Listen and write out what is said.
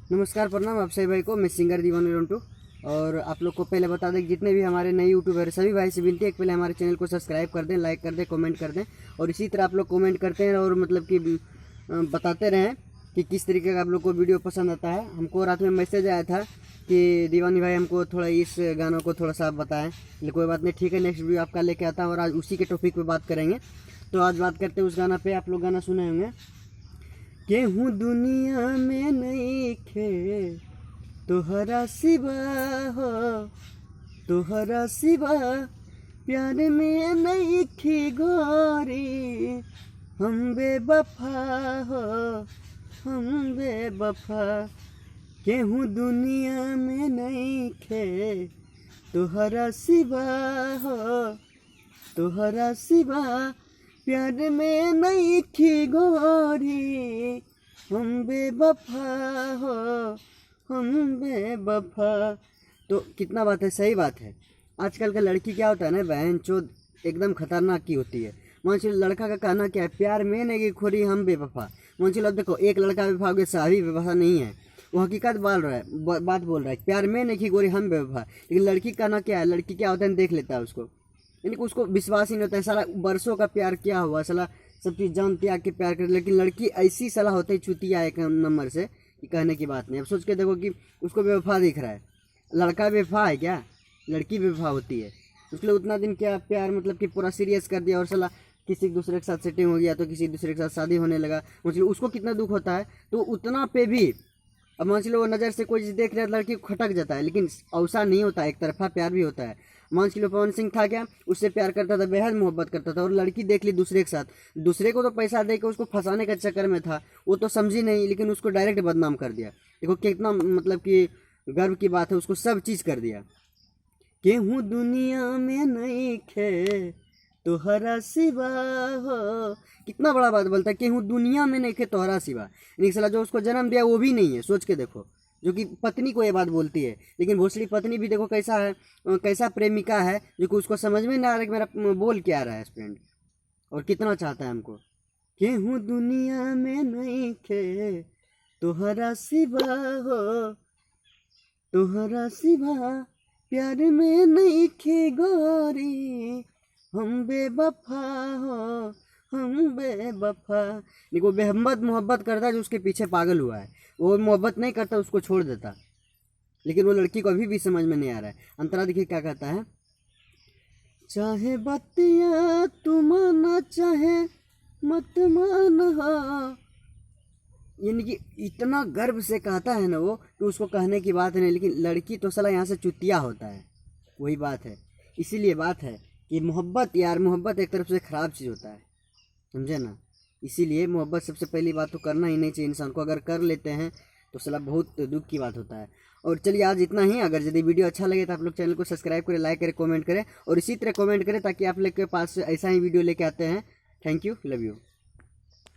नमस्कार, प्रणाम आप सभी भाई को। मैं सिंगर दीवान रोंटू। और आप लोग को पहले बता दें कि जितने भी हमारे नए यूट्यूबर सभी भाई से विनती है कि पहले हमारे चैनल को सब्सक्राइब कर दें, लाइक कर दें, कमेंट कर दें। और इसी तरह आप लोग कमेंट करते हैं और मतलब कि बताते रहें कि किस तरीके का आप लोग को वीडियो पसंद आता है। हमको रात में मैसेज आया था कि दीवानी भाई हमको थोड़ा इस गानों को थोड़ा सा आप बताएं। लेकिन कोई बात नहीं, ठीक है, नेक्स्ट वीडियो आपका लेके आता हूँ और आज उसी के टॉपिक पे बात करेंगे। तो आज बात करते हैं उस गाना पे। आप लोग गाना सुने होंगे, केहू दुनिया में नहीं खे तोहरा सिवा हो, तोहरा सिवा प्यार में नहीं खी गोरी, हम बेवफा हो, हम बेवफा। केहू दुनिया में नहीं खे तोहरा सिवा हो, तोहरा सिवा प्यार में नहीं खी गोरी, हम बेवफा हो, हम बेवफा। तो कितना बात है, सही बात है। आजकल का लड़की क्या होता है ना, बहन चोद एकदम खतरनाक की होती है। मान चलो लड़का का कहना क्या है, प्यार में नहीं खोरी हम बेवफा। मान चलो अब देखो, एक लड़का बेवफा हो गया, सभी बेवफा नहीं है। वो हकीकत बोल रहा है, बात बोल रहा है, प्यार में नहीं गोरी हम बेवफा। लेकिन लड़की का कहना क्या है, लड़की क्या होता है देख लेता है उसको, यानी कि उसको विश्वास ही नहीं होता है। साला बरसों का प्यार क्या हुआ, साला सब चीज़ जान त्याग के प्यार कर। लेकिन लड़की ऐसी सलाह होती है चुतिया एक नंबर से कि कहने की बात नहीं। अब सोच के देखो कि उसको बेवफा दिख रहा है। लड़का बेवफा है क्या, लड़की बेवफा होती है। उसके लिए उतना दिन क्या प्यार मतलब कि पूरा सीरियस कर दिया और सलाह किसी दूसरे के साथ सेटिंग हो गया तो किसी दूसरे के साथ शादी होने लगा। मतलब उसको कितना दुख होता है। तो उतना पे भी अब मान लो वो नज़र से कोई चीज़ देख रहा है, लड़की को खटक जाता है। लेकिन ऐसा नहीं होता, एक तरफा प्यार भी होता है। मान लो पवन सिंह था क्या, उससे प्यार करता था, बेहद मोहब्बत करता था, और लड़की देख ली दूसरे के साथ। दूसरे को तो पैसा दे के उसको फंसाने के चक्कर में था, वो तो समझी नहीं, लेकिन उसको डायरेक्ट बदनाम कर दिया। देखो कितना मतलब कि गर्व की बात है, उसको सब चीज़ कर दिया। केहू दुनिया में नहीं खे तोहरा सिवा हो, कितना बड़ा बात बोलता है, केहू दुनिया में नहीं खे तोहरा सिवा। यानी साला जो उसको जन्म दिया वो भी नहीं है। सोच के देखो, जो कि पत्नी को ये बात बोलती है। लेकिन भोसड़ी पत्नी भी देखो कैसा है, कैसा प्रेमिका है, जो कि उसको समझ में ना आ रहा है कि मेरा बोल क्या रहा है फ्रेंड, और कितना चाहता है हमको। केहू दुनिया में नहीं खे तोहरा सिवा हो, तोहरा सिवा प्यार में नहीं खे गोरी, हम बेवफा हो, हम बेवफा। देखो मोहब्बत करता है, जो उसके पीछे पागल हुआ है। वो मोहब्बत नहीं करता, उसको छोड़ देता। लेकिन वो लड़की को अभी भी समझ में नहीं आ रहा है। अंतरा देखिए क्या कहता है, चाहे बतिया तुम ना चाहे मत माना। यानी कि इतना गर्व से कहता है ना वो कि उसको कहने की बात नहीं। लेकिन लड़की तो साला यहाँ से चुतिया होता है, वही बात है। इसीलिए बात है कि मोहब्बत यार, मोहब्बत एक तरफ से ख़राब चीज़ होता है, समझे ना। इसीलिए मोहब्बत सबसे पहली बात तो करना ही नहीं चाहिए इंसान को। अगर कर लेते हैं तो साला बहुत दुख की बात होता है। और चलिए आज इतना ही। अगर यदि वीडियो अच्छा लगे तो आप लोग चैनल को सब्सक्राइब करें, लाइक करें, कमेंट करें, और इसी तरह कमेंट करें ताकि आप लोग के पास ऐसा ही वीडियो लेके आते हैं। Thank you, love you.